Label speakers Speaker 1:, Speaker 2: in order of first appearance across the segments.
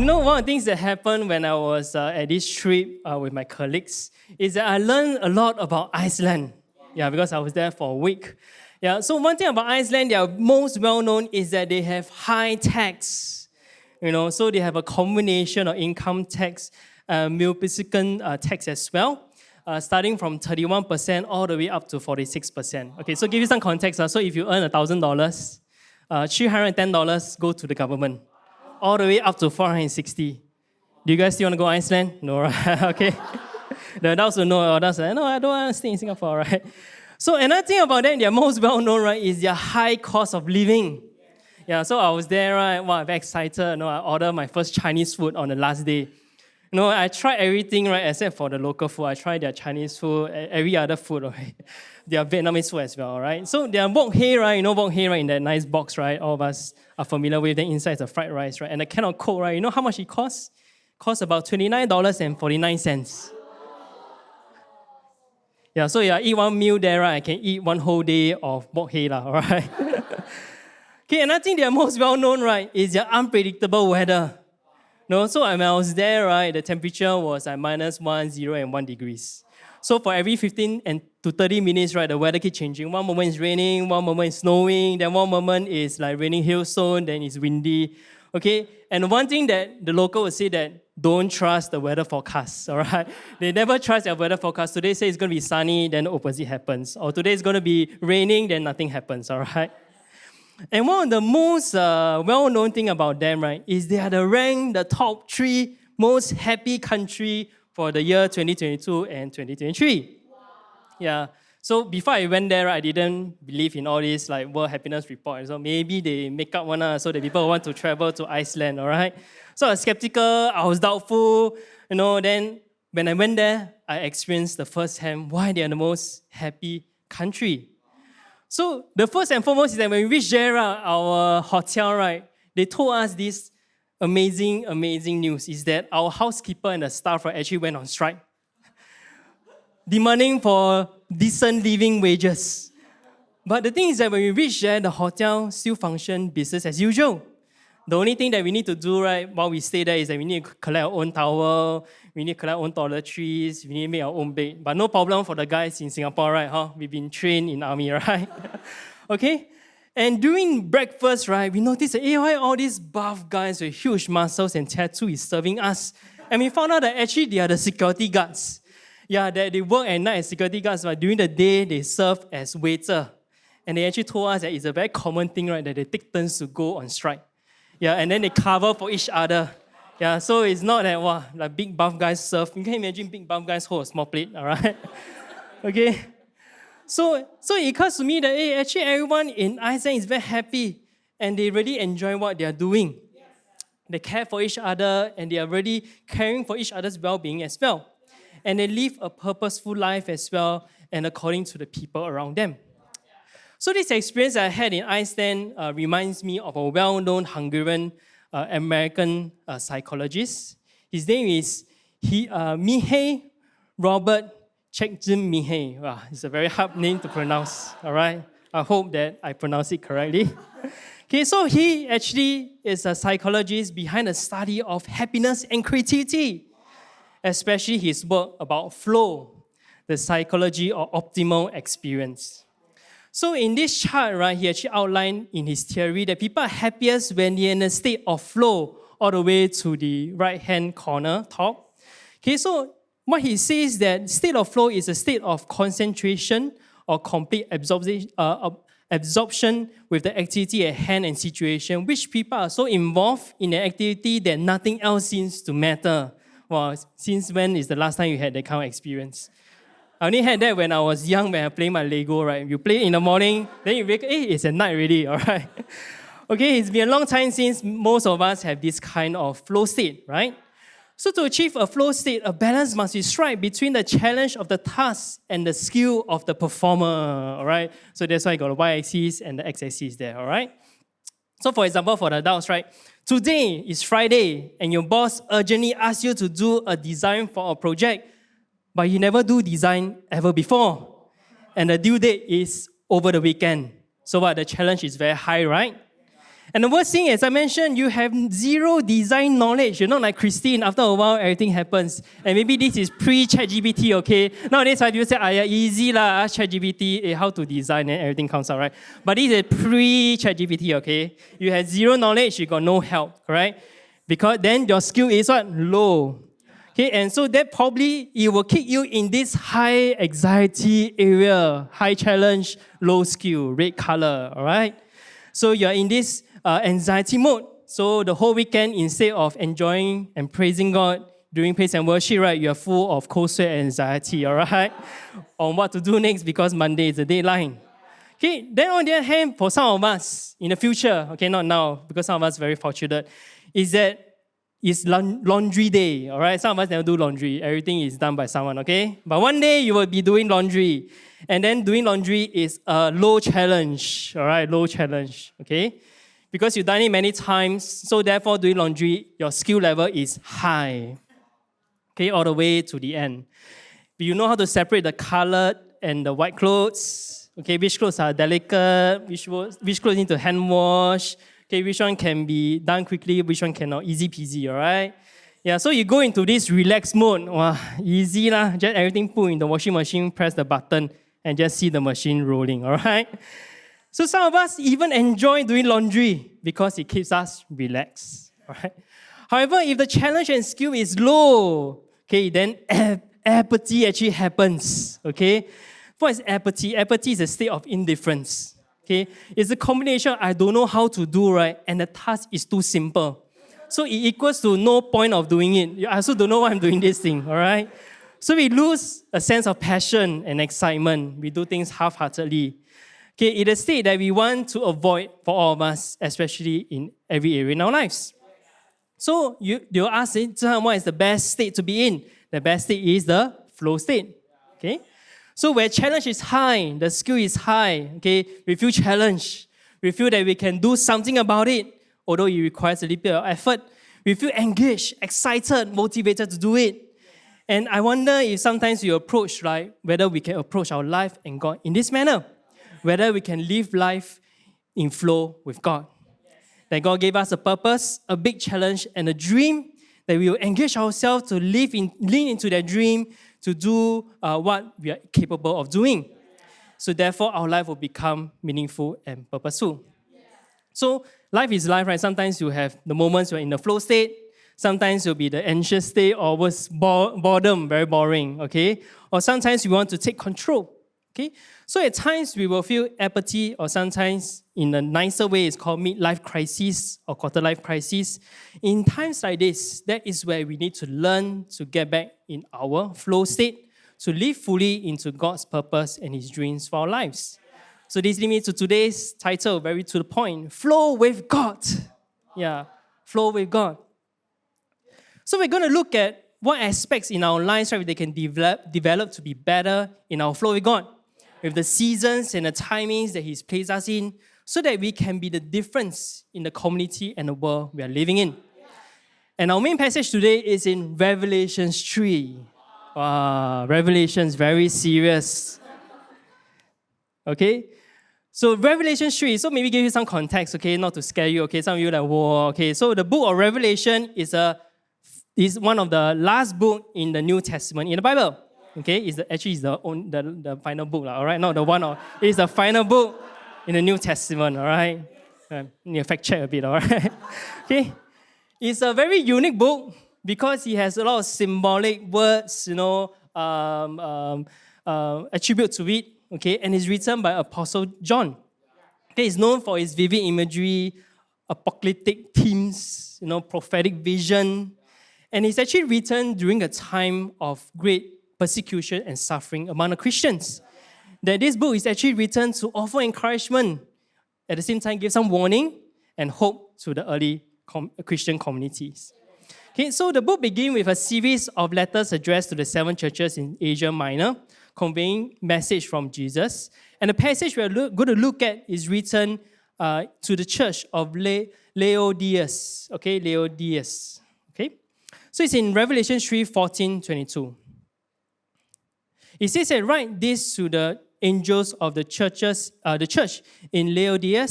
Speaker 1: One of the things that happened when I was at this trip with my colleagues is that I learned a lot about Iceland. Yeah, because I was there for a week. Yeah, so one thing about Iceland, they are most well known is that they have high tax. So they have a combination of income tax, Milpiscan tax as well, starting from 31% all the way up to 46%. Okay, so give you some context. So if you earn $1,000, $310 go to the government, all the way up to 460. Do you guys still want to go to Iceland? No, right? Okay. The adults will know. Adults say, no, I don't want to stay in Singapore, right? So another thing about them, they're most well known, right, is their high cost of living. Yeah, so I was there, right? Wow, very excited. I ordered my first Chinese food on the last day. I tried everything, right, except for the local food. I tried their Chinese food, every other food, right? Their Vietnamese food as well, right? So their wok hei, right? Wok hei, right, in that nice box, right? All of us are familiar with. Then inside is a fried rice, right? And the can of Coke, right? You know how much it costs? Costs about $29.49. Yeah, so I eat one meal there, right? I can eat one whole day of wok hei, all right? Okay, another thing they are most well known, right, is their unpredictable weather. So when I was there, right, the temperature was at -1, 0, and 1 degrees. So for every 15 to 30 minutes, right, the weather keeps changing. One moment it's raining, one moment it's snowing, then one moment it's like raining hailstone, then it's windy. Okay, and one thing that the local will say that don't trust the weather forecast, all right? They never trust their weather forecast. Today say it's going to be sunny, then the opposite happens. Or today it's going to be raining, then nothing happens, all right? And one of the most well-known thing about them, right, is they are ranked the top 3 most happy country for the year 2022 and 2023. Wow. Yeah. So before I went there, I didn't believe in all this like World Happiness Report. So maybe they make up one so that people want to travel to Iceland, all right? So I was skeptical, I was doubtful, then when I went there, I experienced the first hand why they are the most happy country. So the first and foremost is that when we reached there, our hotel, right, they told us this amazing news is that our housekeeper and the staff actually went on strike, demanding for decent living wages. But the thing is that when we reached there, the hotel still functioned business as usual. The only thing that we need to do, right, while we stay there is that we need to collect our own towel, we need to collect our own toiletries, we need to make our own bed. But no problem for the guys in Singapore, right? We've been trained in army, right? Okay? And during breakfast, right, we noticed that, why all these buff guys with huge muscles and tattoos is serving us? And we found out that actually they are the security guards. Yeah, that they work at night as security guards, but during the day, they serve as waiter. And they actually told us that it's a very common thing, right, that they take turns to go on strike. Yeah, and then they cover for each other. Yeah, so it's not that, like big buff guys serve. You can imagine big buff guys hold a small plate, all right? Okay? So it occurs to me that, actually everyone in Iceland is very happy and they really enjoy what they are doing. Yes. They care for each other and they are really caring for each other's well-being as well. And they live a purposeful life as well and according to the people around them. So this experience I had in Iceland reminds me of a well-known Hungarian American psychologist. His name is Mihaly Robert Csikszentmihalyi. Wow, it's a very hard name to pronounce, all right? I hope that I pronounce it correctly. Okay, so he actually is a psychologist behind the study of happiness and creativity, especially his work about flow, the psychology of optimal experience. So in this chart, right, he actually outlined in his theory that people are happiest when they're in a state of flow all the way to the right-hand corner top. Okay, so what he says that state of flow is a state of concentration or complete absorption with the activity at hand and situation, which people are so involved in the activity that nothing else seems to matter. Well, since when is the last time you had that kind of experience? I only had that when I was young, when I played my Lego, right? You play in the morning, then you wake up, it's at night already, all right? Okay, it's been a long time since most of us have this kind of flow state, right? So to achieve a flow state, a balance must be struck between the challenge of the task and the skill of the performer, all right? So that's why I got the y-axis and the x-axis there, all right? So for example, for the adults, right? Today is Friday, and your boss urgently asks you to do a design for a project, but you never do design ever before. And the due date is over the weekend. So the challenge is very high, right? And the worst thing, as I mentioned, you have zero design knowledge. You're not like Christine. After a while, everything happens. And maybe this is pre-ChatGPT, okay? Nowadays, you say, yeah, easy lah, ask ChatGPT how to design and everything comes out, right? But this is pre-ChatGPT, okay? You have zero knowledge, you got no help, correct? Because then your skill is what? Low. Okay, and so that probably it will kick you in this high anxiety area, high challenge, low skill, red color, all right? So you're in this anxiety mode. So the whole weekend, instead of enjoying and praising God during praise and worship, right, you're full of cold sweat and anxiety, all right? On what to do next because Monday is the deadline. Okay, then on the other hand, for some of us, in the future, okay, not now, because some of us are very fortunate, is that it's laundry day, all right? Some of us never do laundry. Everything is done by someone, okay? But one day you will be doing laundry. And then doing laundry is a low challenge, all right? Low challenge, okay? Because you've done it many times, so therefore doing laundry, your skill level is high, okay, all the way to the end. But you know how to separate the colored and the white clothes, okay? Which clothes are delicate, which clothes need to hand wash, okay, which one can be done quickly, which one cannot, easy peasy, all right? Yeah, so you go into this relaxed mode, wow, easy lah, just everything put in the washing machine, press the button, and just see the machine rolling, all right? So some of us even enjoy doing laundry because it keeps us relaxed, all right? However, if the challenge and skill is low, okay, then apathy actually happens, okay? What is apathy? Apathy is a state of indifference, okay? It's a combination I don't know how to do, right? And the task is too simple. So it equals to no point of doing it. I also don't know why I'm doing this thing, all right? So we lose a sense of passion and excitement. We do things half-heartedly. Okay, it is a state that we want to avoid for all of us, especially in every area in our lives. So you'll ask, what is the best state to be in? The best state is the flow state. Okay? So where challenge is high, the skill is high, okay, we feel challenged. We feel that we can do something about it, although it requires a little bit of effort. We feel engaged, excited, motivated to do it. And I wonder if sometimes we approach, right, whether we can approach our life and God in this manner, whether we can live life in flow with God. That God gave us a purpose, a big challenge, and a dream, that we will engage ourselves to lean into that dream, to do what we are capable of doing. So therefore, our life will become meaningful and purposeful. So life is life, right? Sometimes you have the moments you're in the flow state. Sometimes you'll be the anxious state or was boredom, very boring, okay? Or sometimes you want to take control, okay? So at times we will feel apathy, or sometimes in a nicer way, it's called midlife crisis or quarter-life crisis. In times like this, that is where we need to learn to get back in our flow state, to live fully into God's purpose and His dreams for our lives. So this leads me to today's title, very to the point, Flow with God. Yeah, flow with God. So we're going to look at what aspects in our lives, right, they can develop to be better in our flow with God, with the seasons and the timings that He's placed us in, so that we can be the difference in the community and the world we are living in. And our main passage today is in Revelation 3. Wow, Revelation is very serious. Okay? So Revelation 3, so maybe give you some context, okay, not to scare you, okay? Some of you are like, whoa, okay. So the book of Revelation is one of the last book in the New Testament in the Bible. Okay, it's the final book, all right? Not the one, it's the final book in the New Testament, all right? Need to fact check a bit, all right? Okay, it's a very unique book because it has a lot of symbolic words, attribute to it, okay? And it's written by Apostle John. Okay, it's known for its vivid imagery, apocalyptic themes, prophetic vision. And it's actually written during a time of great persecution and suffering among the Christians. That this book is actually written to offer encouragement, at the same time give some warning and hope to the early Christian communities. Okay, so the book begins with a series of letters addressed to the 7 churches in Asia Minor, conveying message from Jesus. And the passage we're going to look at is written to the church of Laodicea. Okay, Laodicea. Okay, so it's in Revelation 3:14-22. It says that write this to the angels of the church in Laodicea,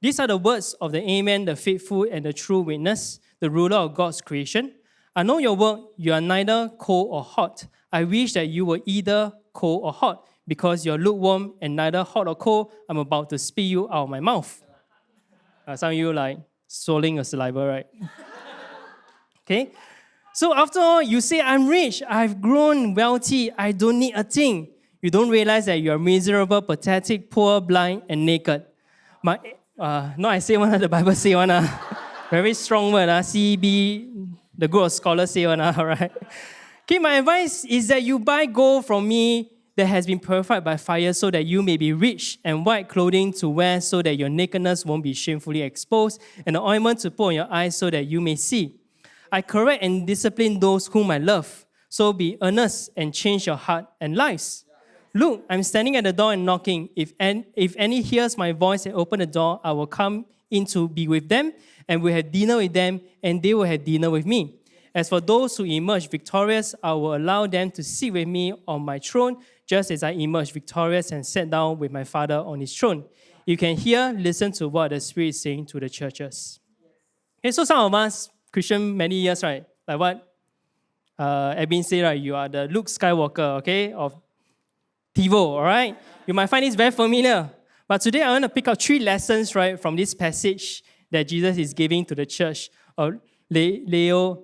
Speaker 1: These are the words of the Amen, the faithful and the true witness, the ruler of God's creation. I know your work, you are neither cold or hot. I wish that you were either cold or hot, because you're lukewarm and neither hot or cold. I'm about to spit you out of my mouth. Some of you like swallowing your saliva, right? Okay? So after all, you say, I'm rich, I've grown wealthy, I don't need a thing. You don't realize that you are miserable, pathetic, poor, blind, and naked. But, no, I say one, the Bible say one. Very strong word, CB, the group of scholars say one, right? Okay, my advice is that you buy gold from me that has been purified by fire so that you may be rich, and white clothing to wear so that your nakedness won't be shamefully exposed, and the ointment to put on your eyes so that you may see. I correct and discipline those whom I love. So be earnest and change your heart and lives. Look, I'm standing at the door and knocking. If any hears my voice and open the door, I will come in to be with them, and will have dinner with them, and they will have dinner with me. As for those who emerge victorious, I will allow them to sit with me on my throne, just as I emerged victorious and sat down with my Father on his throne. You can hear, listen to what the Spirit is saying to the churches. Okay, so some of us, Christian many years, right? Like what Edwin said, right? You are the Luke Skywalker, okay, of TiVo, all right? You might find this very familiar. But today I want to pick out 3 lessons, right, from this passage that Jesus is giving to the church of Laodicea.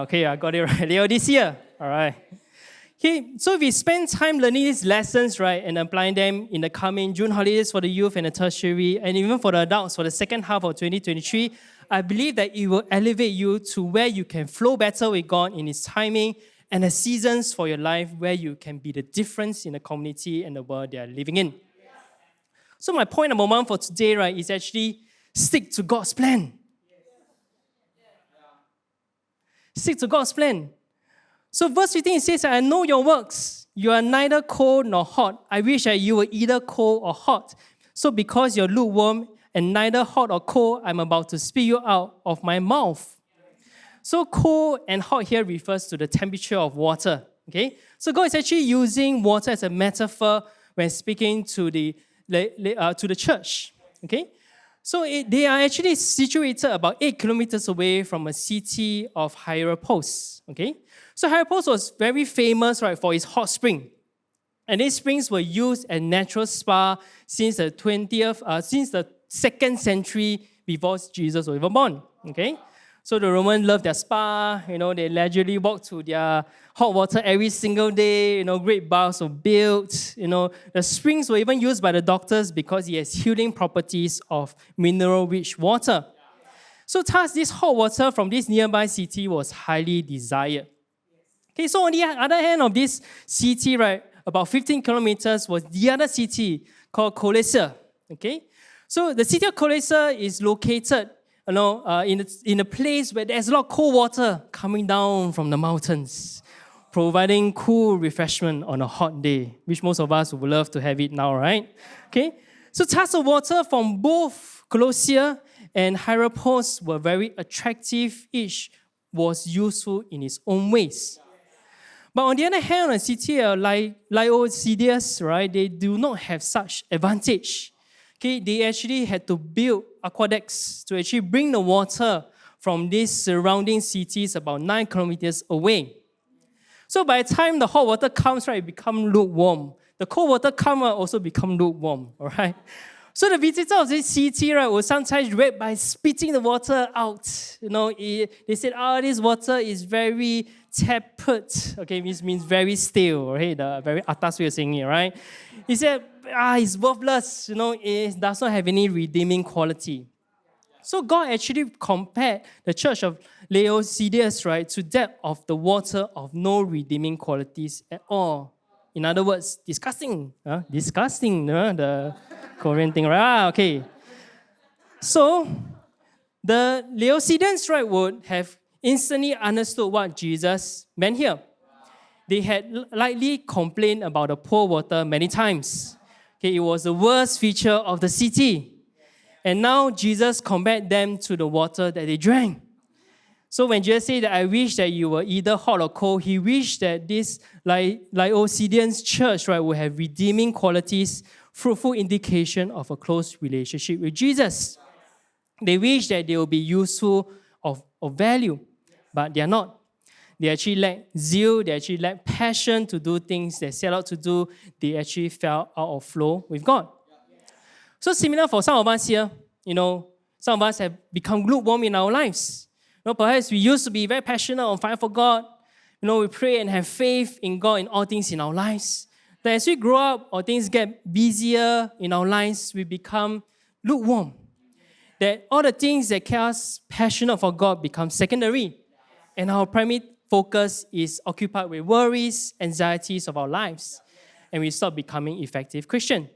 Speaker 1: Okay, I got it right. Laodicea, all right. Okay, so if we spend time learning these lessons, right, and applying them in the coming June holidays for the youth and the tertiary, and even for the adults for the second half of 2023, I believe that it will elevate you to where you can flow better with God in His timing and the seasons for your life where you can be the difference in the community and the world they are living in. So my point number 1 for today, right, is actually stick to God's plan. Stick to God's plan. So verse 15 it says, I know your works. You are neither cold nor hot. I wish that you were either cold or hot. So because you're lukewarm and neither hot or cold, I'm about to spit you out of my mouth. So cold and hot here refers to the temperature of water. Okay? So God is actually using water as a metaphor when speaking to the church. Okay? So they are actually situated about 8 kilometers away from a city of Hierapolis. Okay? So Hierapolis was very famous, right, for its hot spring. And these springs were used as natural spa since the 2nd century before Jesus was even born. Okay? So the Romans loved their spa, they leisurely walk to their hot water every single day, great baths were built, The springs were even used by the doctors because it has healing properties of mineral-rich water. So thus, this hot water from this nearby city was highly desired. Okay, so on the other hand of this city, right, about 15 kilometers was the other city called Laodicea. Okay, so the city of Laodicea is located, in a place where there's a lot of cold water coming down from the mountains, providing cool refreshment on a hot day, which most of us would love to have it now, right? Okay, so types of water from both Laodicea and Hierapolis were very attractive. Each was useful in its own ways. But on the other hand, the city of Laodicea, right, they do not have such advantage. Okay, they actually had to build aqueducts to actually bring the water from these surrounding cities about 9 kilometers away. So by the time the hot water comes, right, it becomes lukewarm. The cold water comes, also become lukewarm, all right? So the visitor of this city, right, was sometimes read by spitting the water out. They said, this water is very tepid. Okay, this means very stale, right? The very atas way of saying it, right? He said, it's worthless. It does not have any redeeming quality. So God actually compared the church of Laodicea, right, to that of the water of no redeeming qualities at all. In other words, disgusting. Disgusting, the Korean thing, right? Okay. So, the Laodiceans, right, would have instantly understood what Jesus meant here. They had likely complained about the poor water many times. Okay, it was the worst feature of the city. And now Jesus compared them to the water that they drank. So when Jesus said that I wish that you were either hot or cold, he wished that this Laodicean church, right, would have redeeming qualities fruitful indication of a close relationship with Jesus. They wish that they will be useful of value, but they are not. They actually lack zeal, they actually lack passion to do things they set out to do. They actually fell out of flow with God. So similar for some of us here, some of us have become lukewarm in our lives. Perhaps we used to be very passionate on fire for God. We pray and have faith in God in all things in our lives. But as we grow up or things get busier in our lives, we become lukewarm. That all the things that keep us passionate for God become secondary. And our primary focus is occupied with worries, anxieties of our lives. And we stop becoming effective Christian.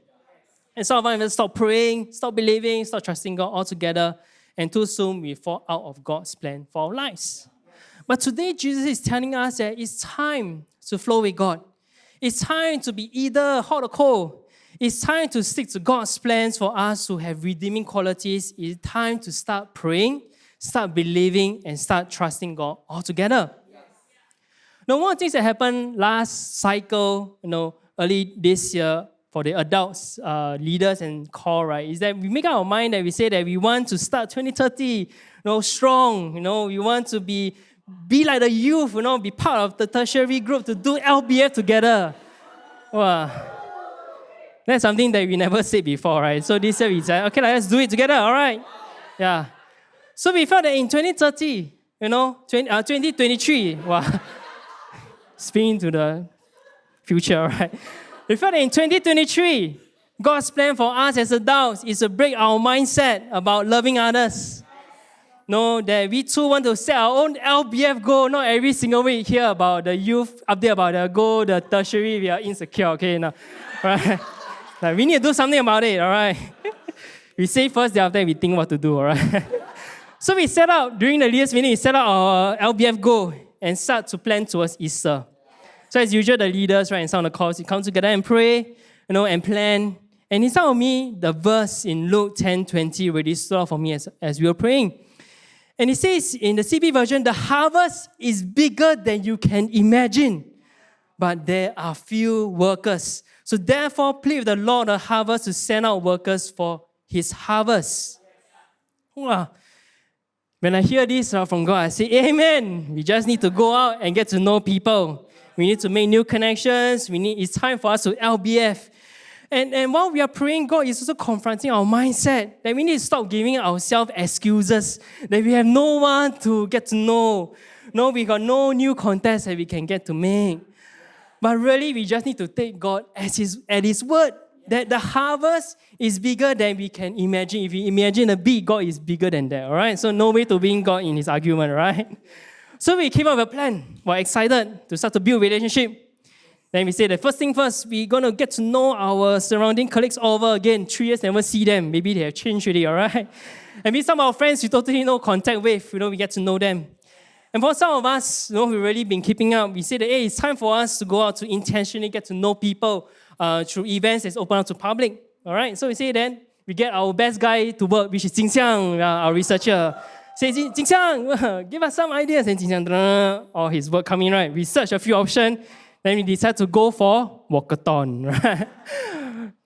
Speaker 1: And some of us even stop praying, stop believing, stop trusting God altogether. And too soon we fall out of God's plan for our lives. But today Jesus is telling us that it's time to flow with God. It's time to be either hot or cold. It's time to stick to God's plans for us to have redeeming qualities. It's time to start praying, start believing, and start trusting God altogether. Now, one of the things that happened last cycle, early this year for the adults, leaders and call, right, is that we make up our mind that we say that we want to start 2030, strong. We want to be like the youth, be part of the tertiary group to do LBF together. Wow. That's something that we never said before, right? So this year we said, okay, let's do it together, all right? Yeah. So we felt that in 2030, 2023, wow, spin to the future, right? We felt that in 2023, God's plan for us as adults is to break our mindset about loving others. That we too want to set our own LBF goal. Not every single week hear about the youth update about the goal, the tertiary, we are insecure, okay? Now, right? Like, we need to do something about it, all right? We say first, then after we think what to do, all right? So we set out, during the leaders meeting, we set out our LBF goal and start to plan towards Easter. So as usual, the leaders, right, and some of the calls, we come together and pray, and plan. And inside of me, the verse in Luke 10:20 really stood out for me as we were praying. And it says in the CB version, the harvest is bigger than you can imagine, but there are few workers. So therefore, plead with the Lord of the harvest to send out workers for his harvest. Wow. When I hear this from God, I say, amen. We just need to go out and get to know people. We need to make new connections. It's time for us to LBF. And while we are praying, God is also confronting our mindset that we need to stop giving ourselves excuses, that we have no one to get to know. No, we got no new contacts that we can get to make. But really, we just need to take God at His word, that the harvest is bigger than we can imagine. If you imagine a bee, God is bigger than that, all right? So no way to win God in His argument, right? So we came up with a plan. We're excited to start to build relationship. Then we say the first thing first, we're going to get to know our surrounding colleagues over again. 3 years, never see them. Maybe they have changed already, all right? And with some of our friends we totally no contact with, we get to know them. And for some of us, we've really been keeping up. We say that, hey, it's time for us to go out to intentionally get to know people through events that's open up to public, all right? So we say then, we get our best guy to work, which is Kng Zhi Han, our researcher. Say, Kng Zhi Han, give us some ideas. And Kng Zhi Han, all his work coming, right? We search a few options. Then we decide to go for walkathon, right?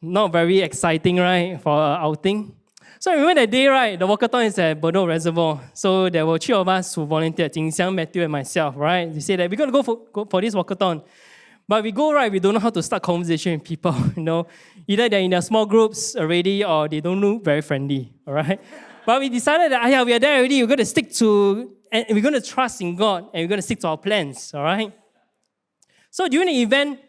Speaker 1: Not very exciting, right, for an outing. So I remember that day, right, the walkathon is at Bedok Reservoir. So there were 3 of us who volunteered, Jing Xiang, Matthew, and myself, right? We say that we're going to go for this walkathon. But we go, right, we don't know how to start conversation with people, Either they're in their small groups already or they don't look very friendly, all right? But we decided that, we are there already. We're going to stick to, and we're going to trust in God, and we're going to stick to our plans, all right? So during the event,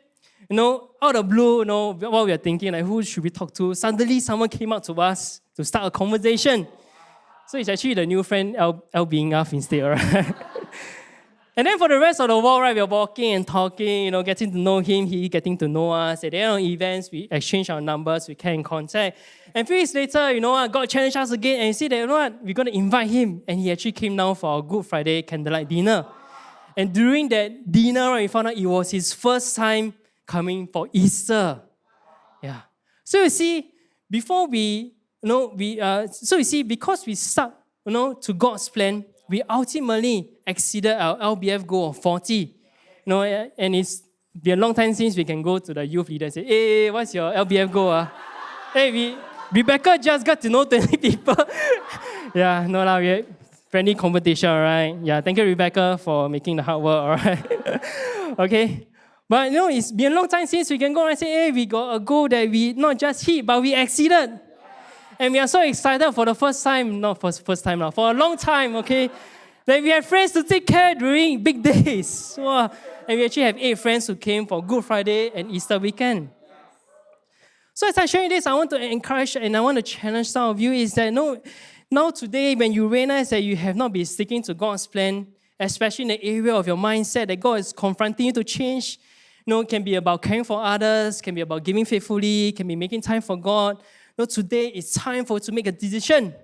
Speaker 1: out of blue, while we are thinking, like, who should we talk to? Suddenly, someone came up to us to start a conversation. So it's actually the new friend, L being off instead, right? And then for the rest of the walk, right, we are walking and talking, getting to know him, he getting to know us. At the end of events, we exchange our numbers, we came in contact. And 3 weeks later, God challenged us again, and he said that, we're going to invite him. And he actually came down for our Good Friday candlelight dinner. And during that dinner, right, we found out it was his first time coming for Easter. Yeah. So you see, before because we stuck, to God's plan, we ultimately exceeded our LBF goal of 40. And it's been a long time since we can go to the youth leader and say, hey, what's your LBF goal? Rebecca just got to know 20 people. Yeah, no lah, we friendly competition, all right? Yeah, thank you, Rebecca, for making the hard work, all right? Okay. But it's been a long time since we can go and say, hey, we got a goal that we not just hit, but we exceeded. And we are so excited for the first time, not for first time now, for a long time, okay? That we have friends to take care during big days. Wow. And we actually have 8 friends who came for Good Friday and Easter weekend. So as I'm sharing this, I want to encourage and I want to challenge some of you is that now today when you realize that you have not been sticking to God's plan, especially in the area of your mindset, that God is confronting you to change, it can be about caring for others, can be about giving faithfully, can be making time for God. Today it's time for you to make a decision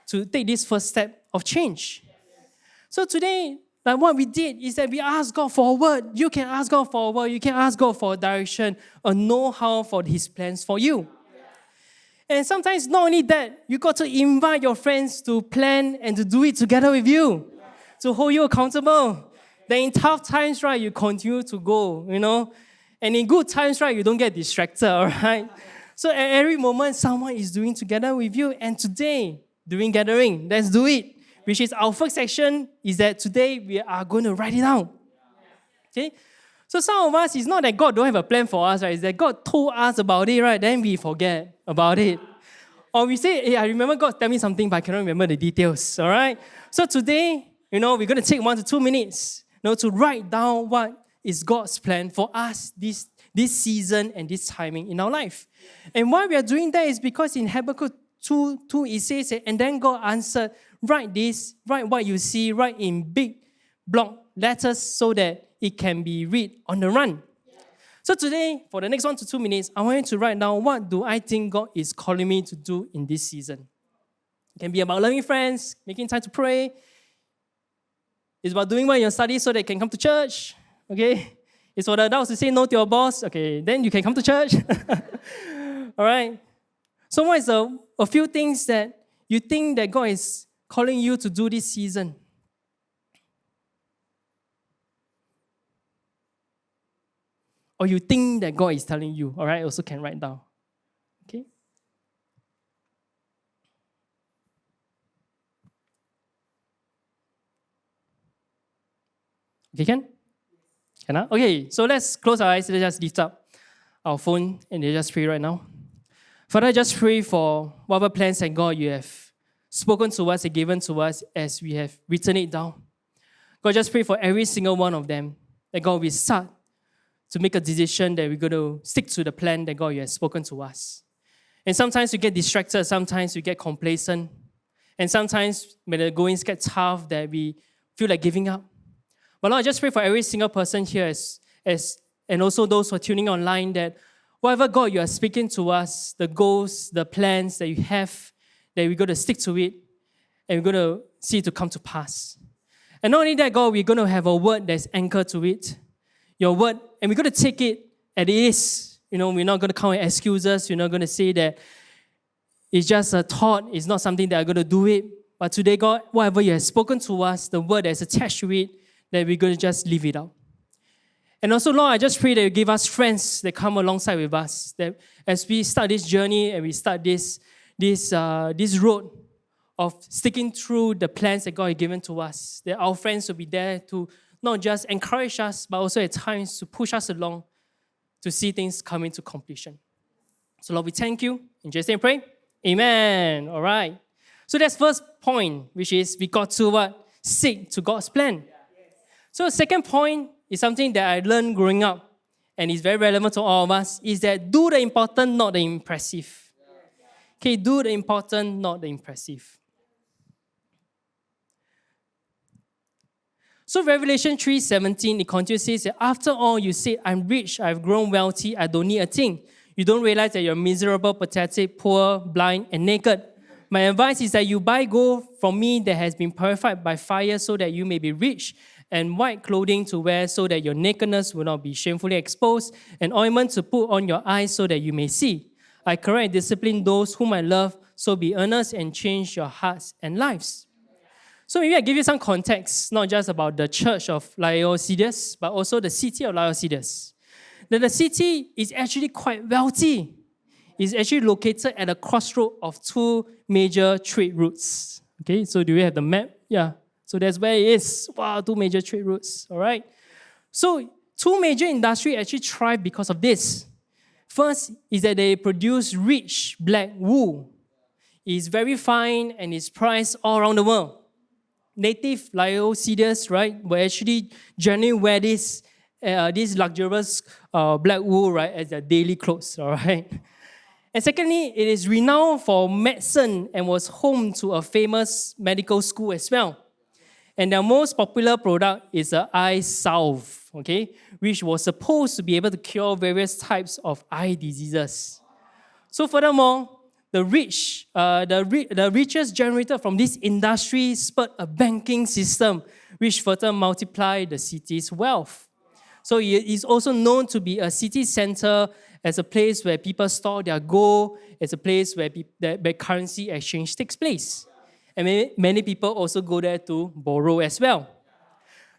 Speaker 1: to take this first step of change. So today, like what we did is that we asked God for a word. You can ask God for a word. You can ask God for a direction, a know-how for His plans for you. And sometimes not only that, you got to invite your friends to plan and to do it together with you, to hold you accountable. Then in tough times, right, you continue to go, And in good times, right, you don't get distracted, all right? So at every moment, someone is doing together with you. And today, during gathering, let's do it. Which is our first section, is that today we are going to write it down. Okay? So some of us, it's not that God don't have a plan for us, right? It's that God told us about it, right? Then we forget about it. Or we say, hey, I remember God tell me something, but I cannot remember the details, all right? So today, we're going to take 1 to 2 minutes, to write down what is God's plan for us this season and this timing in our life. And why we are doing that is because in Habakkuk 2, it says, and then God answered, write what you see, write in big block letters so that it can be read on the run. So today, for the next 1 to 2 minutes, I want you to write down what do I think God is calling me to do in this season. It can be about loving friends, making time to pray. It's about doing well in your studies so they can come to church. Okay? It's for the adults to say no to your boss. Okay, then you can come to church. All right? So what is a few things that you think that God is calling you to do this season? Or you think that God is telling you, all right, also can write down. Okay? Okay, can? Can I? Okay, so let's close our eyes. Let's just lift up our phone and let's just pray right now. Father, I just pray for whatever plans and God you have spoken to us and given to us as we have written it down. God, just pray for every single one of them that God will start to make a decision that we're going to stick to the plan that God you have spoken to us. And sometimes we get distracted, sometimes we get complacent, and sometimes when the goings get tough that we feel like giving up. But Lord, I just pray for every single person here and also those who are tuning online that whatever God you are speaking to us, the goals, the plans that you have, that we're going to stick to it and we're going to see it to come to pass. And not only that, God, we're going to have a word that's anchored to it, your word, and we're going to take it as it is. We're not going to count excuses. We're not going to say that it's just a thought, it's not something that I'm going to do it. But today, God, whatever you have spoken to us, the word that's attached to it, that we're going to just leave it out. And also, Lord, I just pray that you give us friends that come alongside with us, that as we start this journey and we start this road of sticking through the plans that God has given to us, that our friends will be there to not just encourage us, but also at times to push us along to see things come into completion. So, Lord, we thank you. In Jesus' name, pray. Amen. All right. So that's first point, which is we got to what? Stick to God's plan. So the second point is something that I learned growing up, and it's very relevant to all of us, is that do the important, not the impressive. Okay, do the important, not the impressive. So Revelation 3:17, it continues to say, after all you say, I'm rich, I've grown wealthy, I don't need a thing. You don't realize that you're miserable, pathetic, poor, blind, and naked. My advice is that you buy gold from me that has been purified by fire so that you may be rich, and white clothing to wear so that your nakedness will not be shamefully exposed, and ointment to put on your eyes so that you may see. I correct and discipline those whom I love, so be earnest and change your hearts and lives. So maybe I give you some context, not just about the church of Laodicea, but also the city of Laodicea. That the city is actually quite wealthy. is actually located at a crossroad of two major trade routes. Okay, so do we have the map? Yeah. So that's where it is. Wow, two major trade routes. All right. So two major industries actually thrive because of this. First is that they produce rich black wool. It's very fine and it's priced all around the world. Native Laodiceans, right, will actually generally wear this luxurious black wool, right, as their daily clothes, all right. And secondly, it is renowned for medicine and was home to a famous medical school as well. And their most popular product is the eye salve, okay, which was supposed to be able to cure various types of eye diseases. So furthermore, the riches generated from this industry spurred a banking system which further multiplied the city's wealth. So it is also known to be a city center as a place where people store their gold, as a place where currency exchange takes place. And many people also go there to borrow as well.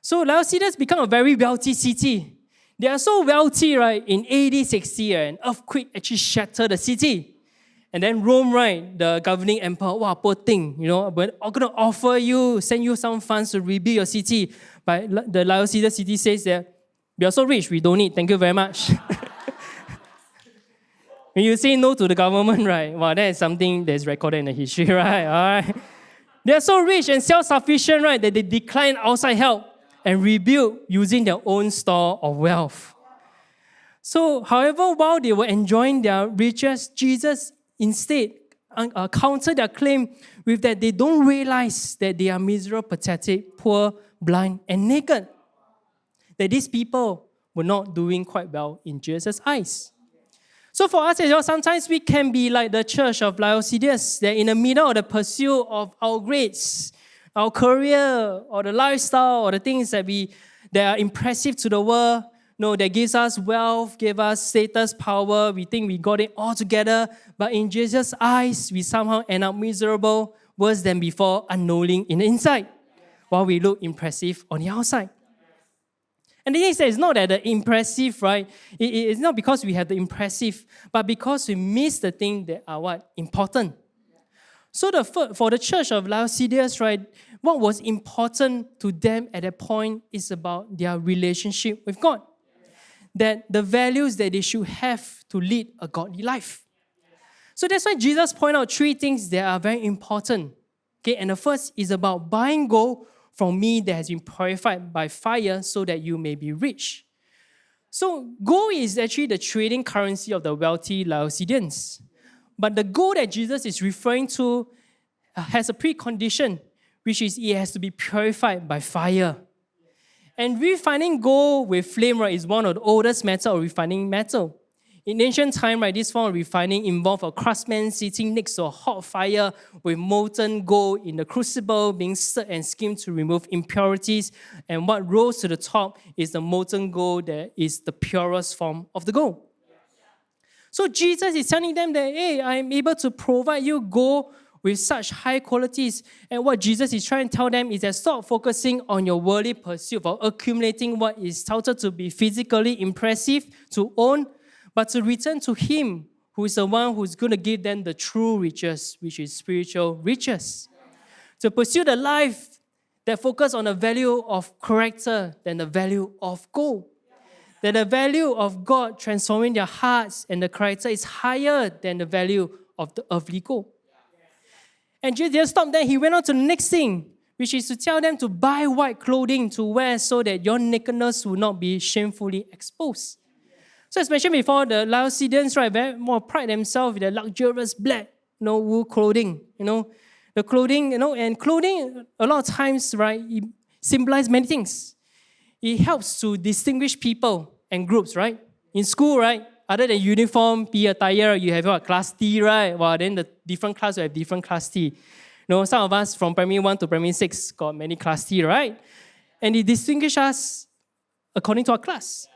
Speaker 1: So Laodicea has become a very wealthy city. They are so wealthy, right? In AD 60, an earthquake actually shattered the city. And then Rome, right, the governing emperor, wow, poor thing, we're going to send you some funds to rebuild your city. But the Laodicea city says that, we are so rich, we don't need, thank you very much. When you say no to the government, right, wow, that is something that is recorded in the history, right, all right. They are so rich and self-sufficient, right, that they decline outside help and rebuild using their own store of wealth. So, however, while they were enjoying their riches, Jesus instead countered their claim with that they don't realize that they are miserable, pathetic, poor, blind, and naked. That these people were not doing quite well in Jesus' eyes. So for us as well, sometimes we can be like the church of Laodicea, that in the middle of the pursuit of our grades, our career, or the lifestyle, or the things that are impressive to the world, that gives us wealth, gives us status, power. We think we got it all together. But in Jesus' eyes, we somehow end up miserable, worse than before, unknowing in the inside, while we look impressive on the outside. And the thing is that it's not that the impressive, right? It's not because we have the impressive, but because we miss the things that are what? Important. So for the church of Laodicea, right, what was important to them at that point is about their relationship with God. That the values that they should have to lead a godly life. So that's why Jesus pointed out three things that are very important. Okay, and the first is about buying gold from me that has been purified by fire so that you may be rich. So gold is actually the trading currency of the wealthy Laodiceans. But the gold that Jesus is referring to has a precondition, which is it has to be purified by fire. And refining gold with flame, right, is one of the oldest methods of refining metal. In ancient time, right, this form of refining involved a craftsman sitting next to a hot fire with molten gold in the crucible being stirred and skimmed to remove impurities. And what rose to the top is the molten gold that is the purest form of the gold. So Jesus is telling them that, hey, I'm able to provide you gold with such high qualities. And what Jesus is trying to tell them is that stop focusing on your worldly pursuit of accumulating what is touted to be physically impressive to own, but to return to Him, who is the one who's going to give them the true riches, which is spiritual riches. To pursue the life that focuses on the value of character than the value of gold. That the value of God transforming their hearts and the character is higher than the value of the earthly gold. And Jesus didn't stop there. He went on to the next thing, which is to tell them to buy white clothing to wear so that your nakedness will not be shamefully exposed. So as mentioned before, the Laodiceans, right, very more pride themselves with the luxurious black, wool clothing, the clothing, and clothing a lot of times, right, it symbolizes many things. It helps to distinguish people and groups, right? In school, right, other than uniform, PE attire, you have what, class T, right? Well, then the different class will have different class T. Some of us from primary 1 to primary 6 got many class T, right? And it distinguishes us according to our class.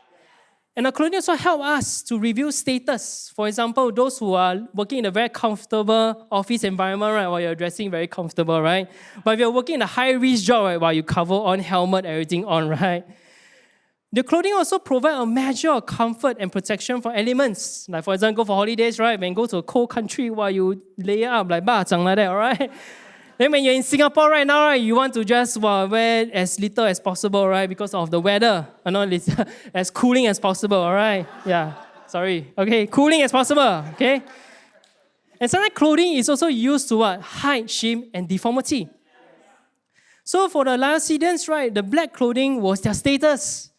Speaker 1: And our clothing also help us to reveal status. For example, those who are working in a very comfortable office environment, right, while you're dressing very comfortable, right? But if you're working in a high-risk job, right, while you cover on helmet, everything on, right? The clothing also provide a measure of comfort and protection from elements. Like for example, go for holidays, right? When you go to a cold country, while you lay up like bacang like that, all right? Then when you're in Singapore right now, right, you want to just wear as little as possible, right? Because of the weather, as cooling as possible, all right? Yeah, sorry. Okay, cooling as possible, okay? And sometimes clothing is also used to what? Hide shame and deformity. So for the Laodiceans, right, the black clothing was their status.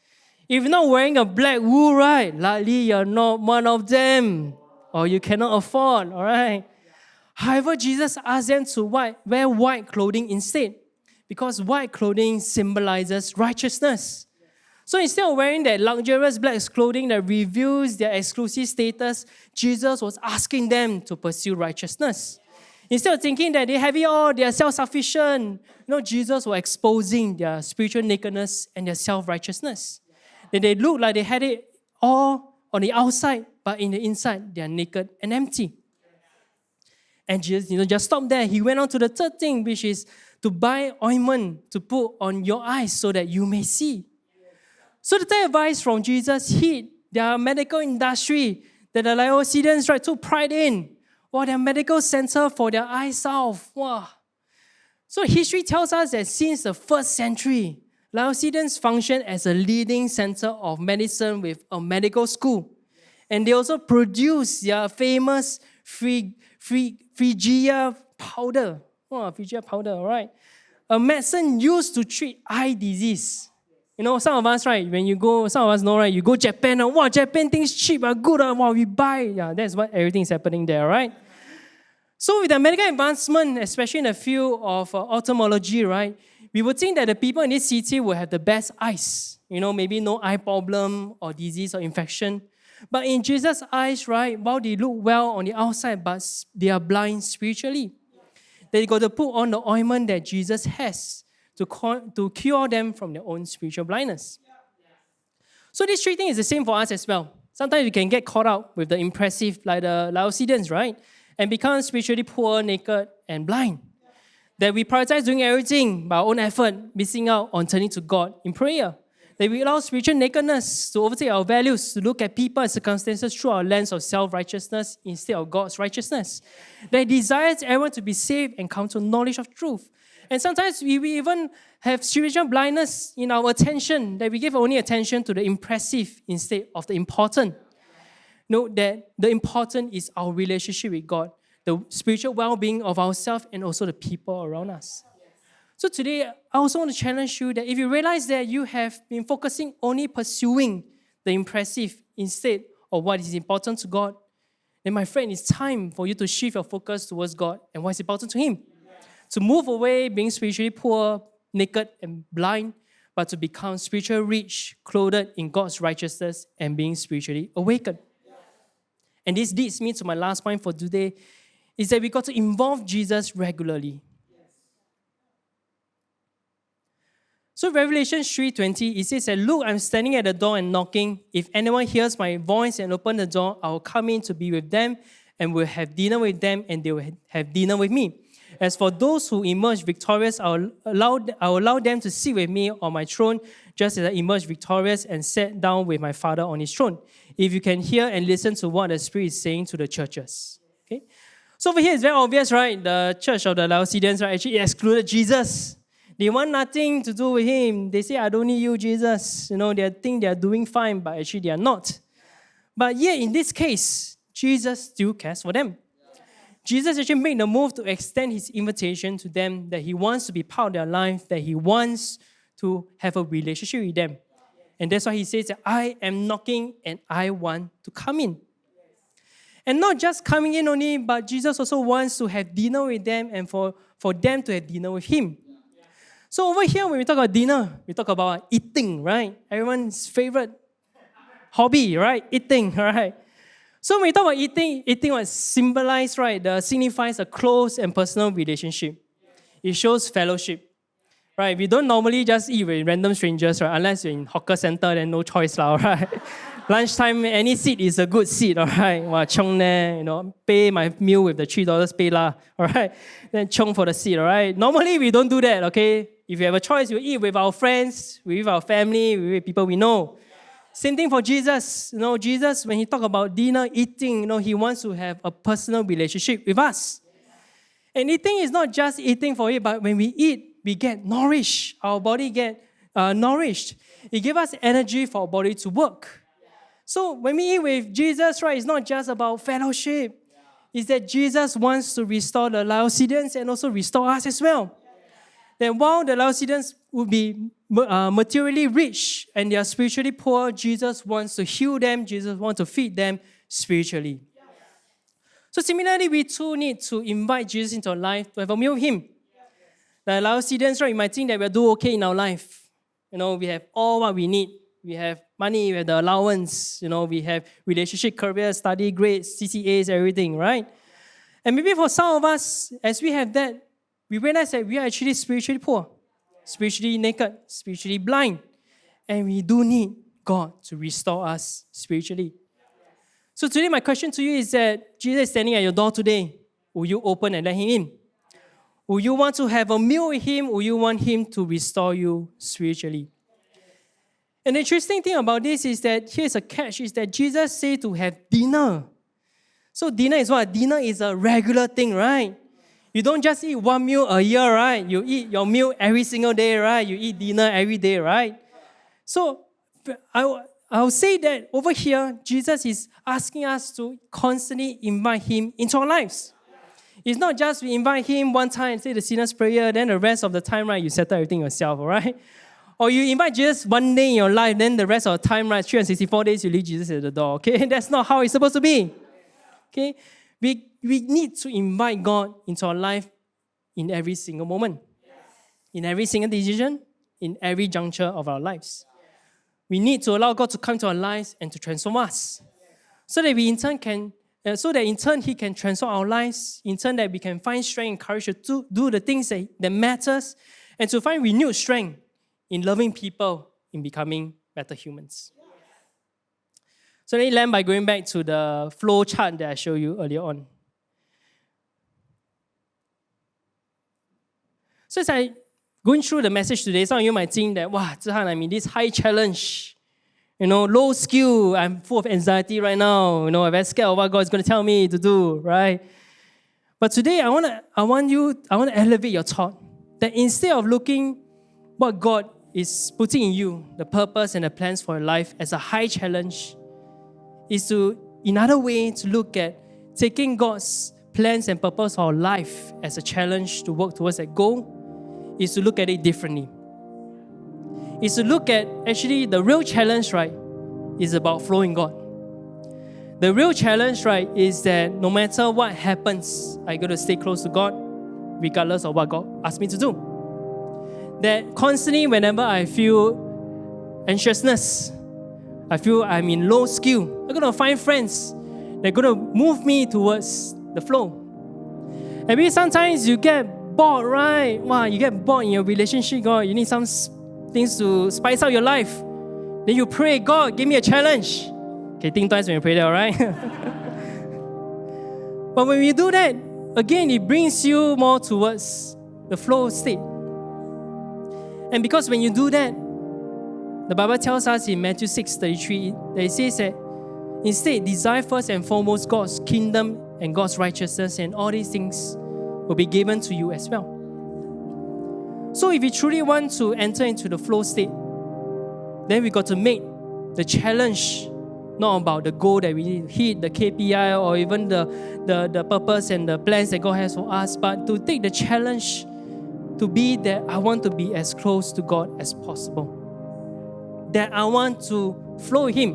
Speaker 1: If you're not wearing a black wool, right, likely you're not one of them, or you cannot afford, all right? However, Jesus asked them to wear white clothing instead, because white clothing symbolizes righteousness. So instead of wearing that luxurious black clothing that reveals their exclusive status, Jesus was asking them to pursue righteousness. Instead of thinking that they have it all, they are self-sufficient, Jesus was exposing their spiritual nakedness and their self-righteousness. That they look like they had it all on the outside, but in the inside, they are naked and empty. And Jesus just stopped there. He went on to the third thing, which is to buy ointment to put on your eyes so that you may see. So the third advice from Jesus hit their medical industry that the Laodiceans took pride in. Their medical center for their eye salve. Wow. So history tells us that since the 1st century, Laodiceans functioned as a leading center of medicine with a medical school. And they also produced their famous Phrygia powder. Phrygia powder, all right. A medicine used to treat eye disease. Some of us, right, some of us know, right, you go Japan, Japan things cheap, good, we buy. Yeah, that's what everything is happening there, right? So with the medical advancement, especially in the field of ophthalmology, right, we would think that the people in this city will have the best eyes. Maybe no eye problem or disease or infection. But in Jesus' eyes, right, while they look well on the outside, but they are blind spiritually. They got to put on the ointment that Jesus has to cure them from their own spiritual blindness. So this three things is the same for us as well. Sometimes we can get caught up with the impressive, like the Laodiceans, right? And become spiritually poor, naked, and blind. That we prioritize doing everything by our own effort, missing out on turning to God in prayer. That we allow spiritual nakedness to overtake our values, to look at people and circumstances through our lens of self-righteousness instead of God's righteousness. That desires everyone to be saved and come to knowledge of truth. And sometimes we even have spiritual blindness in our attention, that we give only attention to the impressive instead of the important. Note that the important is our relationship with God, the spiritual well-being of ourselves and also the people around us. So today, I also want to challenge you that if you realize that you have been focusing only pursuing the impressive instead of what is important to God, then my friend, it's time for you to shift your focus towards God and what is important to Him. To move away being spiritually poor, naked, and blind, but to become spiritually rich, clothed in God's righteousness and being spiritually awakened. And this leads me to my last point for today, is that we got to involve Jesus regularly. So Revelation 3:20, it says that, "Look, I'm standing at the door and knocking. If anyone hears my voice and open the door, I will come in to be with them and will have dinner with them and they will have dinner with me. As for those who emerge victorious, I will allow them to sit with me on my throne, just as I emerged victorious and sat down with my Father on His throne." If you can hear and listen to what the Spirit is saying to the churches. Okay? So over here, it's very obvious, right? The church of the Laodiceans, right, actually excluded Jesus. They want nothing to do with Him. They say, "I don't need you, Jesus." They think they are doing fine, but actually they are not. But yet, in this case, Jesus still cares for them. Jesus actually made the move to extend His invitation to them, that He wants to be part of their life, that He wants to have a relationship with them. And that's why He says that I am knocking and I want to come in. And not just coming in only, but Jesus also wants to have dinner with them and for them to have dinner with Him. So over here, when we talk about dinner, we talk about eating, right? Everyone's favorite hobby, right? Eating, right? So when we talk about eating was symbolized, right? Signifies a close and personal relationship. It shows fellowship, right? We don't normally just eat with random strangers, right? Unless you're in hawker center, then no choice, right? Lunchtime, any seat is a good seat, all right? Wow, chong ne, pay my meal with the $3 pay lah, all right? Then chong for the seat, all right? Normally, we don't do that, okay? If we have a choice, we'll eat with our friends, with our family, with people we know. Same thing for Jesus. Jesus, when he talk about dinner, eating, he wants to have a personal relationship with us. And eating is not just eating for it, but when we eat, we get nourished. Our body get nourished. It gives us energy for our body to work. So when we eat with Jesus, right, it's not just about fellowship. It's that Jesus wants to restore the Laodiceans and also restore us as well. That while the Laodiceans would be materially rich and they are spiritually poor, Jesus wants to heal them. Jesus wants to feed them spiritually. So similarly, we too need to invite Jesus into our life to have a meal with him. The Laodiceans, right, you might think that we'll do okay in our life. We have all what we need. We have money, we have the allowance, we have relationship, career, study, grades, CCAs, everything, right? And maybe for some of us, as we have that, we realize that we are actually spiritually poor, spiritually naked, spiritually blind. And we do need God to restore us spiritually. So today my question to you is that Jesus is standing at your door today. Will you open and let him in? Will you want to have a meal with him? Will you want him to restore you spiritually? And the interesting thing about this is that here's a catch, is that Jesus said to have dinner. So dinner is what? Dinner is a regular thing, right? You don't just eat one meal a year, right? You eat your meal every single day, right? You eat dinner every day, right? So I'll say that over here, Jesus is asking us to constantly invite him into our lives. It's not just we invite him one time and say the sinner's prayer, then the rest of the time, right, you settle everything yourself, all right? Or you invite Jesus one day in your life, then the rest of the time, right, 364 days, you leave Jesus at the door, okay? That's not how it's supposed to be, okay? We need to invite God into our life in every single moment, in every single decision, in every juncture of our lives. We need to allow God to come to our lives and to transform us, so that we in turn He can transform our lives. In turn, that we can find strength and courage to do the things that matters, and to find renewed strength in loving people, in becoming better humans. So let me land by going back to the flow chart that I showed you earlier on. So as I going through the message today, some of you might think that, wow, Zhi Han, I'm in this high challenge, low skill, I'm full of anxiety right now, I'm very scared of what God is going to tell me to do, right? But today, I want to elevate your thought, that instead of looking what God is putting in you, the purpose and the plans for your life as a high challenge, is to, in another way, to look at taking God's plans and purpose for our life as a challenge to work towards that goal, is to look at it differently. Is to look at, actually, the real challenge, right, is about flowing God. The real challenge, right, is that no matter what happens, I got to stay close to God, regardless of what God asks me to do. That constantly, whenever I feel anxiousness, I feel I'm in low skill, I'm going to find friends that are going to move me towards the flow. And maybe sometimes you get bored, right? Wow, you get bored in your relationship, God. You need some things to spice up your life. Then you pray, God, give me a challenge. Okay, think twice when you pray that, all right? But when we do that, again, it brings you more towards the flow state. And because when you do that, the Bible tells us in Matthew 6:33, that it says that instead, desire first and foremost God's kingdom and God's righteousness, and all these things will be given to you as well. So if we truly want to enter into the flow state, then we got to make the challenge not about the goal that we need to hit, the KPI, or even the purpose and the plans that God has for us, but to take the challenge to be that I want to be as close to God as possible. That I want to flow with Him.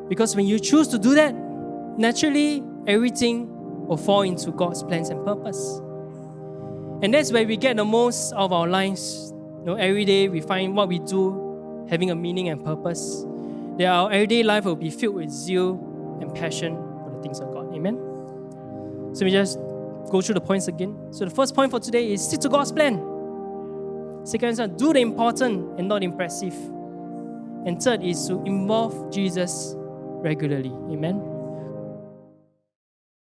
Speaker 1: Because when you choose to do that, naturally, everything will fall into God's plans and purpose. And that's where we get the most of our lives. Every day we find what we do having a meaning and purpose. That our everyday life will be filled with zeal and passion for the things of God. Amen? So we just go through the points again. So the first point for today is stick to God's plan. Second is do the important and not impressive. And third is to involve Jesus regularly. Amen?